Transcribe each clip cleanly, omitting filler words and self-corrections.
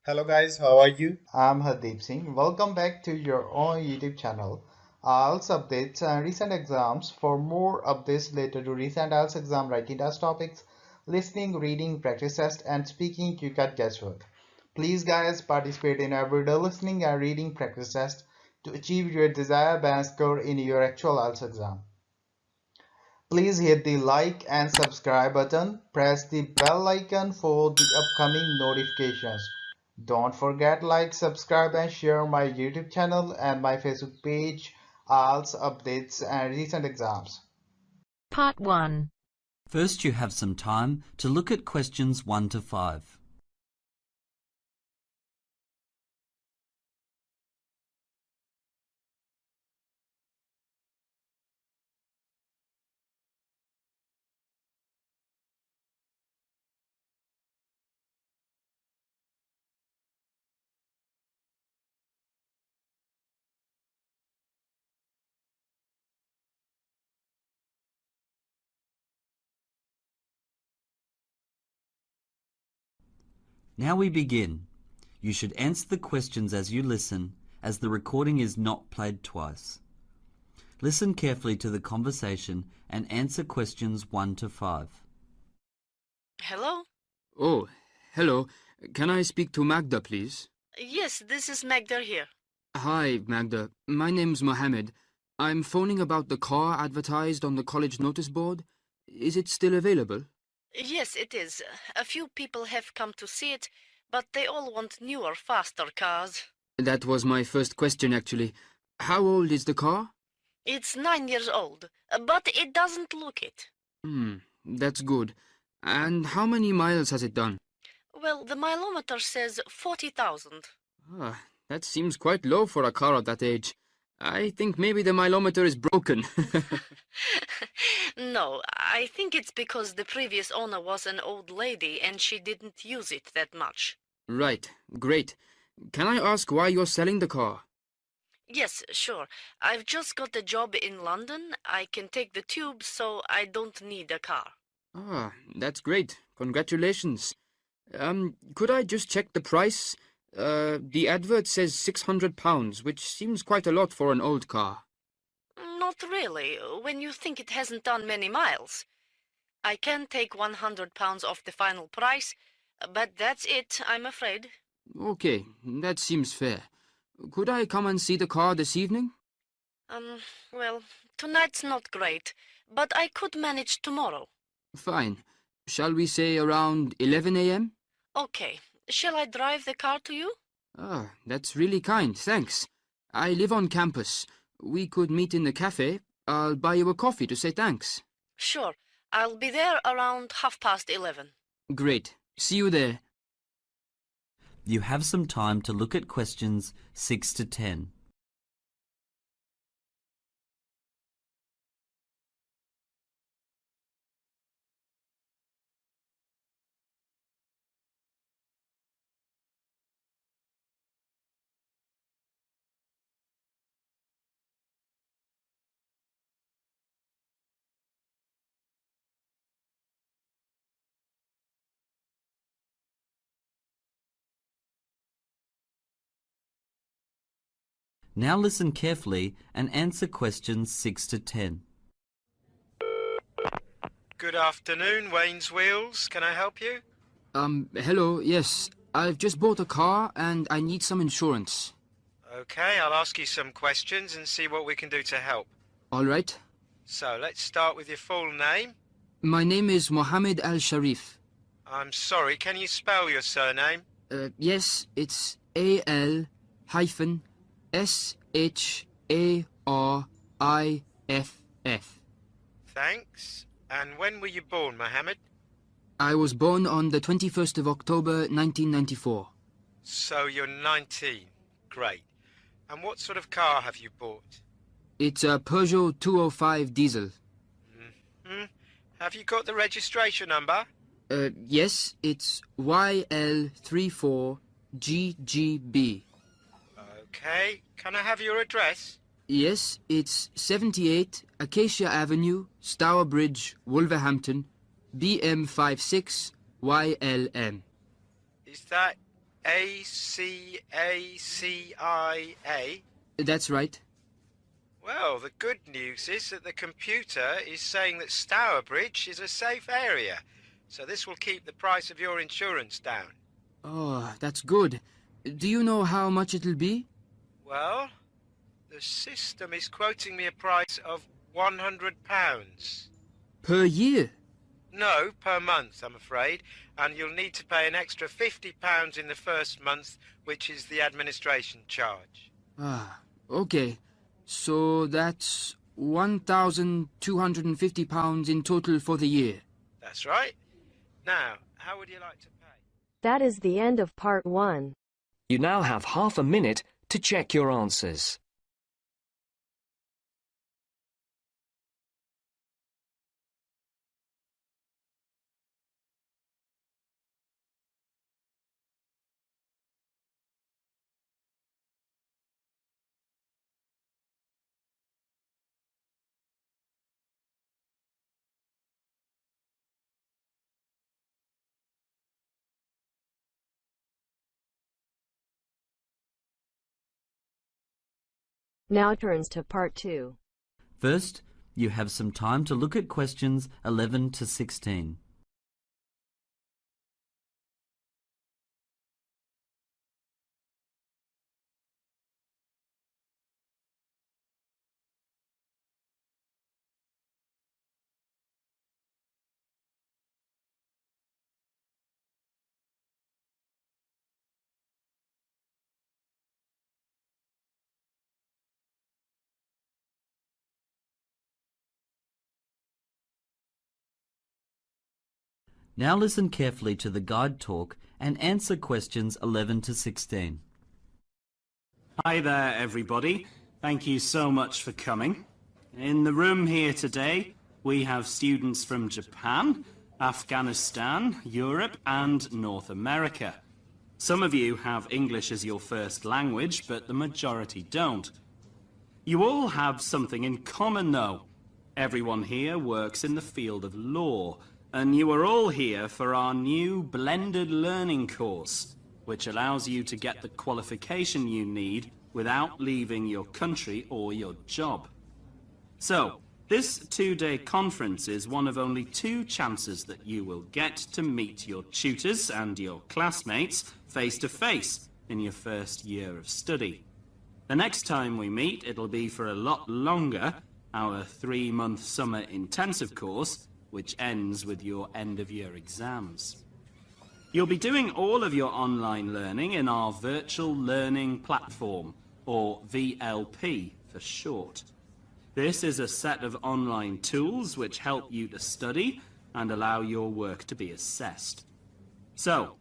Hello guys, how are you? I'm Hardeep Singh. Welcome back to your own YouTube channel. IELTS updates and recent exams. For more updates related to recent IELTS exam writing test topics, listening, reading, practice test, and speaking, you got guesswork. Please, guys, participate in everyday listening and reading practice test to achieve your desired band score in your actual IELTS exam. Please hit the like and subscribe button. Press the bell icon for the upcoming notifications. Don't forget like, subscribe and share my YouTube channel and my Facebook page, IELTS updates and recent exams. Part 1. First, you have some time to look at questions 1 to 5. Now we begin. You should answer the questions as you listen, as the recording is not played twice. Listen carefully to the conversation and answer questions 1 to 5. Hello? Oh, hello. Can I speak to Magda, please? Yes, this is Magda here. Hi, Magda. My name's Mohammed. I'm phoning about the car advertised on the college notice board. Is it still available? Yes, it is. A few people have come to see it, but they all want newer, faster cars. That was my first question, actually. How old is the car? It's 9 years old, but it doesn't look it. That's good. And how many miles has it done? Well, the mileometer says 40,000. That seems quite low for a car at that age. I think maybe the mileometer is broken. No, I think it's because the previous owner was an old lady and she didn't use it that much. Right, great. Can I ask why you're selling the car? Yes, sure. I've just got a job in London. I can take the tube, so I don't need a car. That's great. Congratulations. Could I just check the price? The advert says £600, which seems quite a lot for an old car. Not really, when you think it hasn't done many miles. I can take £100 off the final price, but that's it, I'm afraid. Okay, that seems fair. Could I come and see the car this evening? Well, tonight's not great, but I could manage tomorrow. Fine. Shall we say around 11 a.m.? Okay. Shall I drive the car to you? That's really kind, thanks. I live on campus. We could meet in the cafe. I'll buy you a coffee to say thanks. Sure. I'll be there around 11:30. Great. See you there. You have some time to look at questions 6 to 10. Now listen carefully and answer questions 6 to 10. Good afternoon, Wayne's Wheels. Can I help you? Hello, yes. I've just bought a car and I need some insurance. Okay, I'll ask you some questions and see what we can do to help. All right. So, let's start with your full name. My name is Mohammed Al-Sharif. I'm sorry, can you spell your surname? Yes, it's Al-Shariff. Thanks. And when were you born, Mohammed? I was born on the 21st of October, 1994. So you're 19. Great. And what sort of car have you bought? It's a Peugeot 205 diesel. Have you got the registration number? Yes, it's YL34GGB. Okay. Can I have your address? Yes, it's 78 Acacia Avenue, Stourbridge, Wolverhampton, BM56YLM. Is that A-C-A-C-I-A? That's right. Well, the good news is that the computer is saying that Stourbridge is a safe area, so this will keep the price of your insurance down. Oh, that's good. Do you know how much it'll be? Well, the system is quoting me a price of £100. Per year? No, per month, I'm afraid, and you'll need to pay an extra £50 in the first month, which is the administration charge. Ah, okay. So that's £1,250 in total for the year. That's right. Now, how would you like to pay? That is the end of part 1. You now have half a minute to check your answers. Now turns to part 2. First, you have some time to look at questions 11 to 16. Now listen carefully to the guide talk and answer questions 11 to 16. Hi there, everybody. Thank you so much for coming. In the room here today, we have students from Japan, Afghanistan, Europe, and North America. Some of you have English as your first language, but the majority don't. You all have something in common, though. Everyone here works in the field of law, and you are all here for our new blended learning course, which allows you to get the qualification you need without leaving your country or your job. So, this two-day conference is one of only 2 chances that you will get to meet your tutors and your classmates face-to-face in your first year of study. The next time we meet, it'll be for a lot longer, our 3-month summer intensive course, which ends with your end-of-year exams. You'll be doing all of your online learning in our Virtual Learning Platform, or VLP for short. This is a set of online tools which help you to study and allow your work to be assessed. So,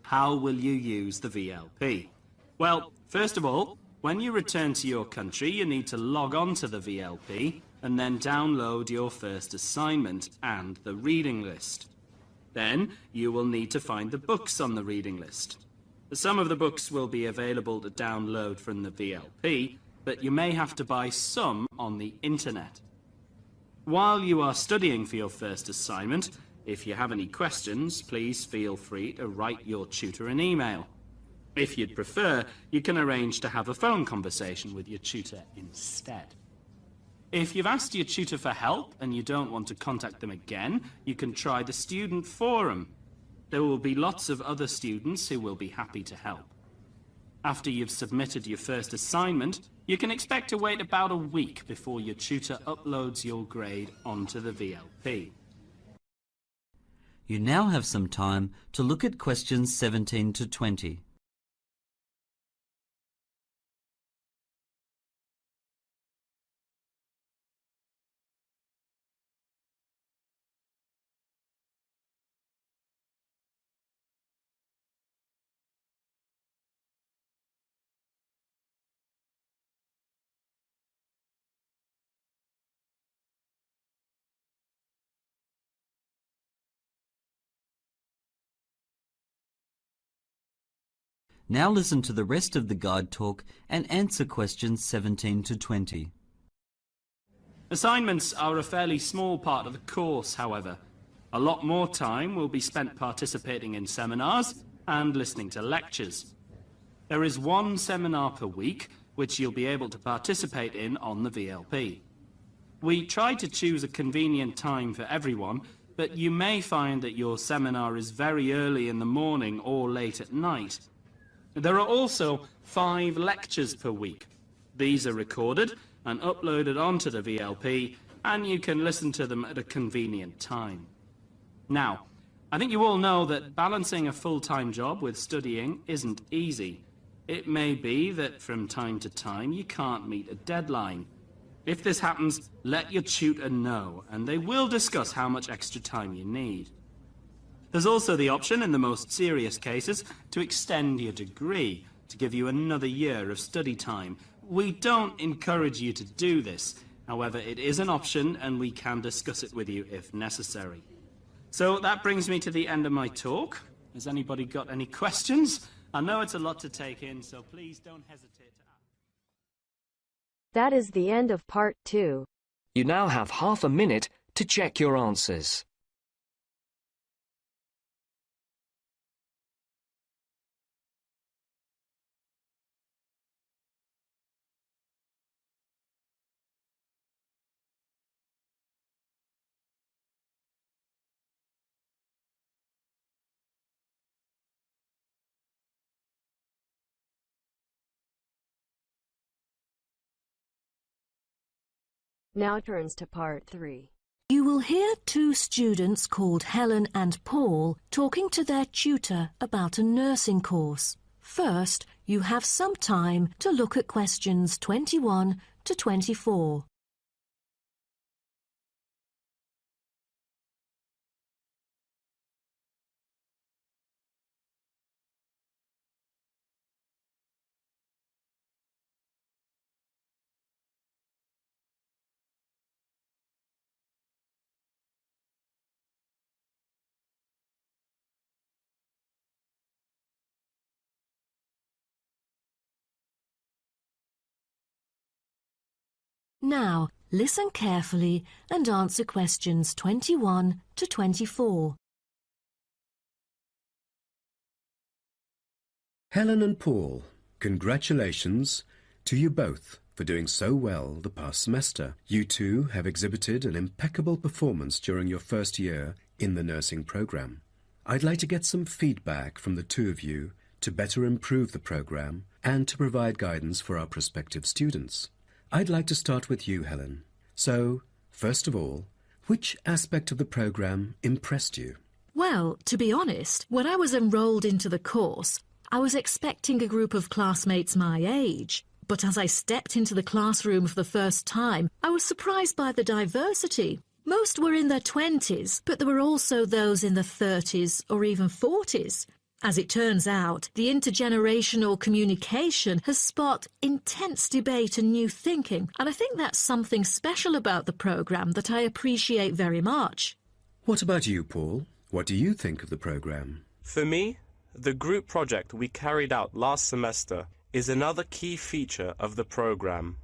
how will you use the VLP? Well, first of all, when you return to your country, you need to log on to the VLP and then download your first assignment and the reading list. Then you will need to find the books on the reading list. Some of the books will be available to download from the VLP, but you may have to buy some on the internet. While you are studying for your first assignment, if you have any questions, please feel free to write your tutor an email. If you'd prefer, you can arrange to have a phone conversation with your tutor instead. If you've asked your tutor for help and you don't want to contact them again, you can try the student forum. There will be lots of other students who will be happy to help. After you've submitted your first assignment, you can expect to wait about a week before your tutor uploads your grade onto the VLP. You now have some time to look at questions 17 to 20. Now listen to the rest of the guide talk and answer questions 17 to 20. Assignments are a fairly small part of the course, however. A lot more time will be spent participating in seminars and listening to lectures. There is one seminar per week, which you'll be able to participate in on the VLP. We try to choose a convenient time for everyone, but you may find that your seminar is very early in the morning or late at night. There are also 5 lectures per week. These are recorded and uploaded onto the VLP, and you can listen to them at a convenient time. Now, I think you all know that balancing a full-time job with studying isn't easy. It may be that from time to time you can't meet a deadline. If this happens, let your tutor know, and they will discuss how much extra time you need. There's also the option, in the most serious cases, to extend your degree, to give you another year of study time. We don't encourage you to do this. However, it is an option, and we can discuss it with you if necessary. So that brings me to the end of my talk. Has anybody got any questions? I know it's a lot to take in, so please don't hesitate to ask. That is the end of part 2. You now have half a minute to check your answers. Now turns to part 3. You will hear 2 students called Helen and Paul talking to their tutor about a nursing course. First, you have some time to look at questions 21 to 24. Now, listen carefully and answer questions 21 to 24. Helen and Paul, congratulations to you both for doing so well the past semester. You two have exhibited an impeccable performance during your first year in the nursing program. I'd like to get some feedback from the two of you to better improve the program and to provide guidance for our prospective students. I'd like to start with you, Helen. So, first of all, which aspect of the program impressed you? Well, to be honest, when I was enrolled into the course, I was expecting a group of classmates my age. But as I stepped into the classroom for the first time, I was surprised by the diversity. Most were in their 20s, but there were also those in their 30s or even 40s. As it turns out, the intergenerational communication has sparked intense debate and new thinking, and I think that's something special about the programme that I appreciate very much. What about you, Paul? What do you think of the program? For me, the group project we carried out last semester is another key feature of the program.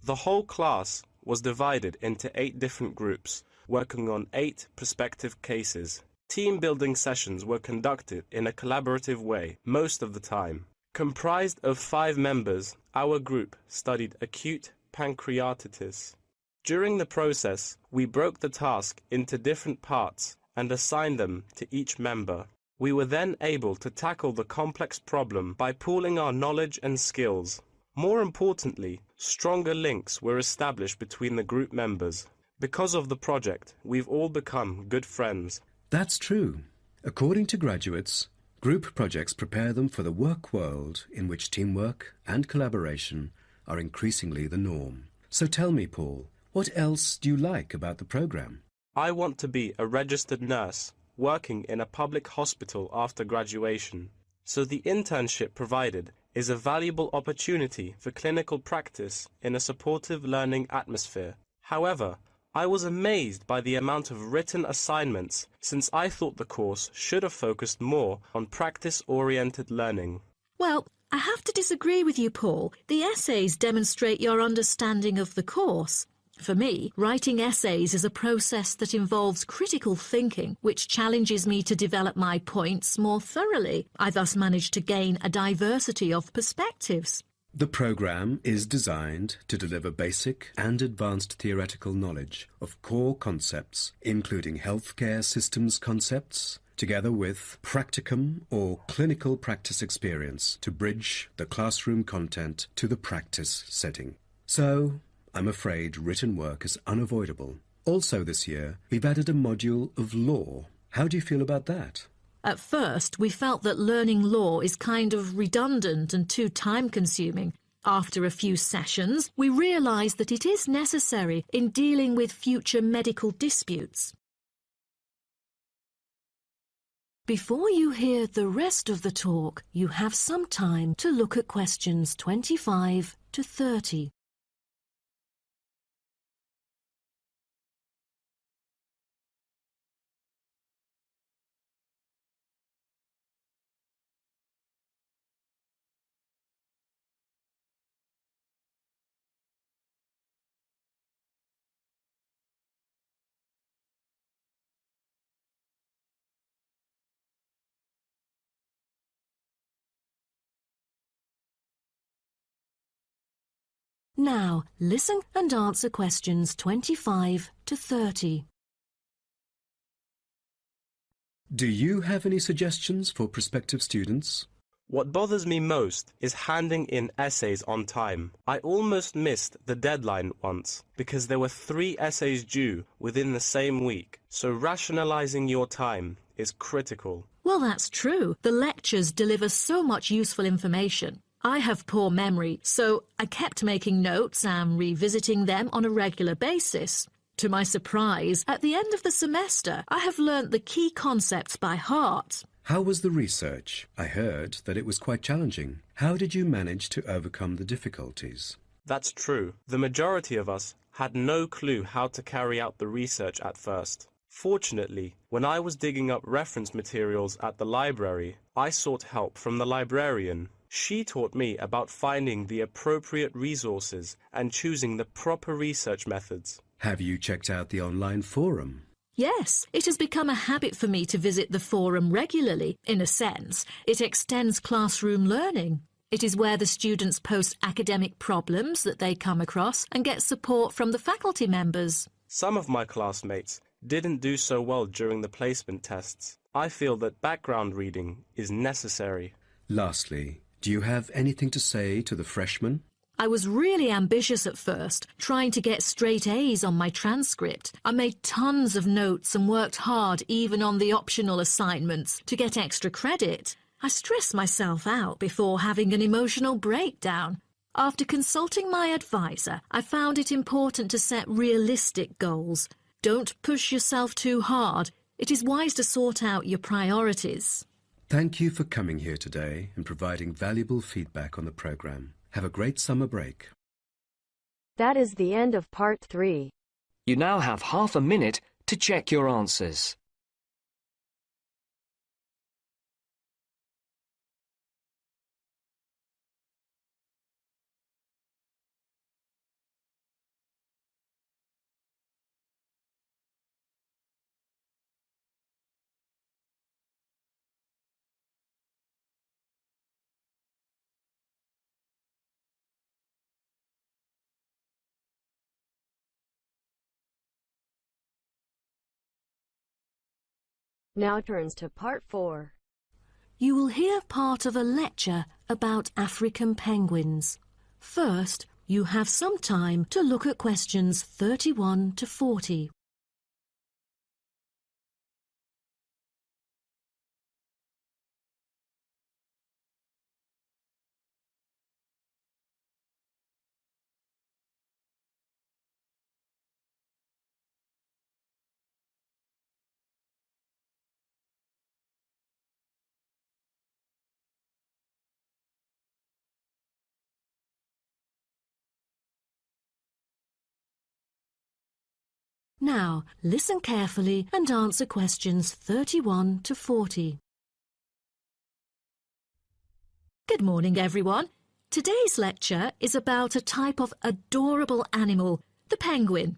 The whole class was divided into 8 different groups, working on 8 prospective cases. Team-building sessions were conducted in a collaborative way most of the time. Comprised of 5 members, our group studied acute pancreatitis. During the process, we broke the task into different parts and assigned them to each member. We were then able to tackle the complex problem by pooling our knowledge and skills. More importantly, stronger links were established between the group members. Because of the project, we've all become good friends. That's true. According to graduates, group projects prepare them for the work world in which teamwork and collaboration are increasingly the norm. So tell me, Paul, what else do you like about the program? I want to be a registered nurse, working in a public hospital after graduation. So the internship provided is a valuable opportunity for clinical practice in a supportive learning atmosphere. However, I was amazed by the amount of written assignments, since I thought the course should have focused more on practice-oriented learning. Well, I have to disagree with you, Paul. The essays demonstrate your understanding of the course. For me, writing essays is a process that involves critical thinking, which challenges me to develop my points more thoroughly. I thus manage to gain a diversity of perspectives. The programme is designed to deliver basic and advanced theoretical knowledge of core concepts, including healthcare systems concepts, together with practicum or clinical practice experience to bridge the classroom content to the practice setting. So, I'm afraid written work is unavoidable. Also this year, we've added a module of law. How do you feel about that? At first, we felt that learning law is kind of redundant and too time-consuming. After a few sessions, we realised that it is necessary in dealing with future medical disputes. Before you hear the rest of the talk, you have some time to look at questions 25 to 30. Now, listen and answer questions 25 to 30. Do you have any suggestions for prospective students? What bothers me most is handing in essays on time. I almost missed the deadline once because there were 3 essays due within the same week, so rationalizing your time is critical. Well, that's true. The lectures deliver so much useful information. I have poor memory, so I kept making notes and revisiting them on a regular basis. To my surprise, at the end of the semester, I have learnt the key concepts by heart. How was the research? I heard that it was quite challenging. How did you manage to overcome the difficulties? That's true. The majority of us had no clue how to carry out the research at first. Fortunately, when I was digging up reference materials at the library, I sought help from the librarian. She taught me about finding the appropriate resources and choosing the proper research methods. Have you checked out the online forum? Yes, it has become a habit for me to visit the forum regularly. In a sense, it extends classroom learning. It is where the students post academic problems that they come across and get support from the faculty members. Some of my classmates didn't do so well during the placement tests. I feel that background reading is necessary. Lastly, do you have anything to say to the freshmen? I was really ambitious at first, trying to get straight A's on my transcript. I made tons of notes and worked hard even on the optional assignments to get extra credit. I stressed myself out before having an emotional breakdown. After consulting my advisor, I found it important to set realistic goals. Don't push yourself too hard. It is wise to sort out your priorities. Thank you for coming here today and providing valuable feedback on the program. Have a great summer break. That is the end of part 3. You now have half a minute to check your answers. Now turns to part 4. You will hear part of a lecture about African penguins. First, you have some time to look at questions 31 to 40. Now, listen carefully and answer questions 31 to 40. Good morning, everyone. Today's lecture is about a type of adorable animal The penguin.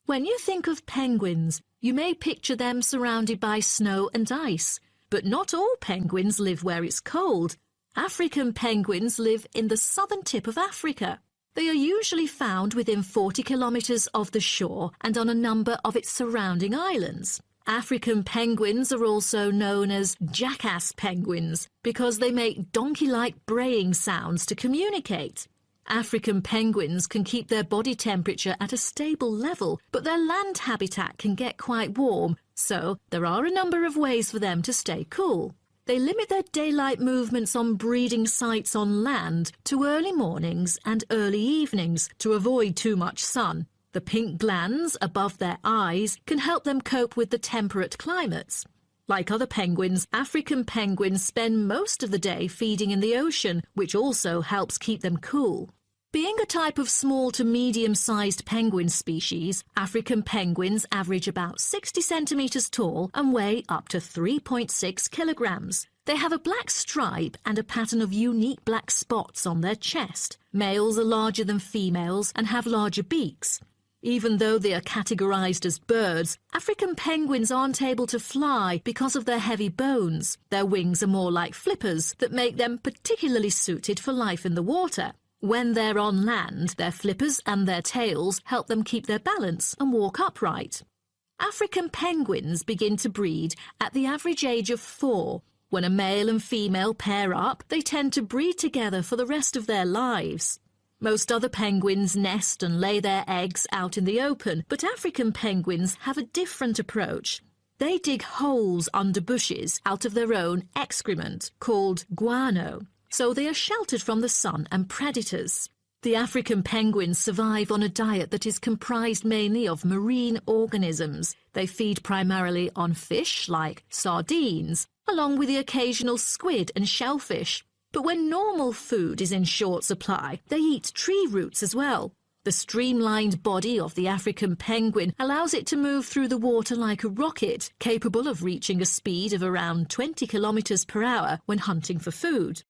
When you think of penguins, you may picture them surrounded by snow and ice. But not all penguins live where it's cold. African penguins live in the southern tip of Africa. They are usually found within 40 kilometres of the shore and on a number of its surrounding islands. African penguins are also known as jackass penguins because they make donkey-like braying sounds to communicate. African penguins can keep their body temperature at a stable level, but their land habitat can get quite warm, so there are a number of ways for them to stay cool. They limit their daylight movements on breeding sites on land to early mornings and early evenings to avoid too much sun. The pink glands above their eyes can help them cope with the temperate climates. Like other penguins, African penguins spend most of the day feeding in the ocean, which also helps keep them cool. Being a type of small to medium-sized penguin species, African penguins average about 60 centimetres tall and weigh up to 3.6 kilograms. They have a black stripe and a pattern of unique black spots on their chest. Males are larger than females and have larger beaks. Even though they are categorized as birds, African penguins aren't able to fly because of their heavy bones. Their wings are more like flippers that make them particularly suited for life in the water. When they're on land, their flippers and their tails help them keep their balance and walk upright. African penguins begin to breed at the average age of 4. When a male and female pair up, they tend to breed together for the rest of their lives. Most other penguins nest and lay their eggs out in the open, but African penguins have a different approach. They dig holes under bushes out of their own excrement, called guano, so they are sheltered from the sun and predators. The African penguins survive on a diet that is comprised mainly of marine organisms. They feed primarily on fish like sardines, along with the occasional squid and shellfish. But when normal food is in short supply, they eat tree roots as well. The streamlined body of the African penguin allows it to move through the water like a rocket, capable of reaching a speed of around 20 kilometers per hour when hunting for food.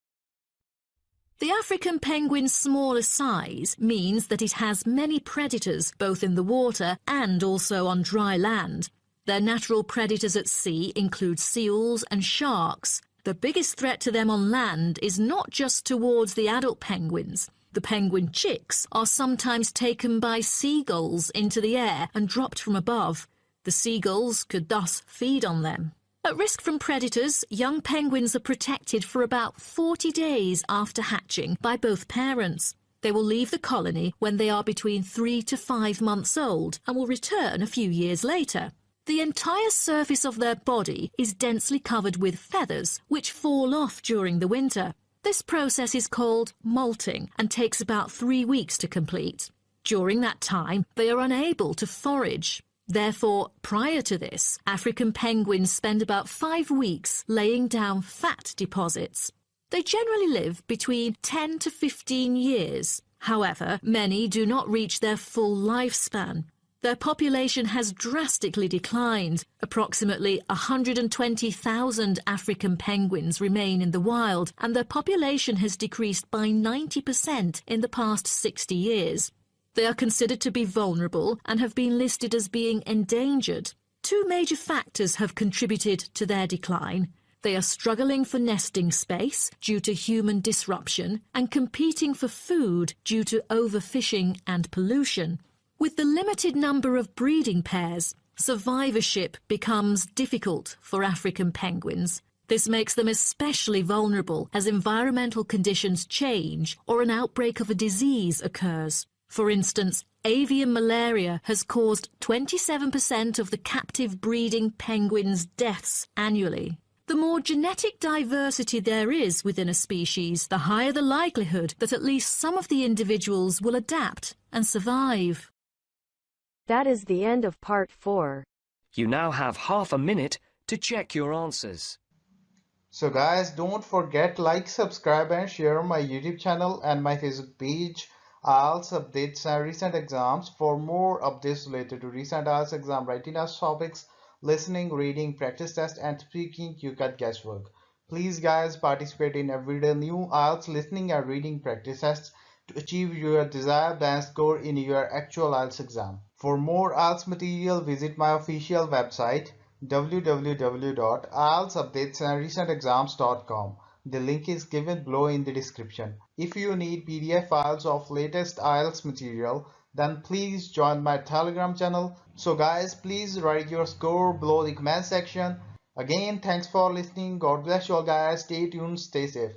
The African penguin's smaller size means that it has many predators both in the water and also on dry land. Their natural predators at sea include seals and sharks. The biggest threat to them on land is not just towards the adult penguins. The penguin chicks are sometimes taken by seagulls into the air and dropped from above. The seagulls could thus feed on them. At risk from predators, young penguins are protected for about 40 days after hatching by both parents. They will leave the colony when they are between 3 to 5 months old and will return a few years later. The entire surface of their body is densely covered with feathers, which fall off during the winter. This process is called molting and takes about 3 weeks to complete. During that time, they are unable to forage. Therefore, prior to this, African penguins spend about 5 weeks laying down fat deposits. They generally live between 10 to 15 years. However, many do not reach their full lifespan. Their population has drastically declined. Approximately 120,000 African penguins remain in the wild, and their population has decreased by 90% in the past 60 years. They are considered to be vulnerable and have been listed as being endangered. 2 major factors have contributed to their decline. They are struggling for nesting space due to human disruption and competing for food due to overfishing and pollution. With the limited number of breeding pairs, survivorship becomes difficult for African penguins. This makes them especially vulnerable as environmental conditions change or an outbreak of a disease occurs. For instance, avian malaria has caused 27% of the captive breeding penguins' deaths annually. The more genetic diversity there is within a species, the higher the likelihood that at least some of the individuals will adapt and survive. That is the end of part 4. You now have half a minute to check your answers. So guys, don't forget like, subscribe and share my YouTube channel and my Facebook page. IELTS updates and recent exams. For more updates related to recent IELTS exam writing test topics, listening, reading, practice test and speaking, you got guesswork. Please guys, participate in everyday new IELTS listening and reading practice tests. to achieve your desired band score in your actual IELTS exam. For more IELTS material, visit my official website www.ieltsupdatesandrecentexams.com. The link is given below in the description. If you need PDF files of latest IELTS material, then please join my Telegram channel. So guys, please write your score below the comment section. Again, thanks for listening. God bless you all guys. Stay tuned, stay safe.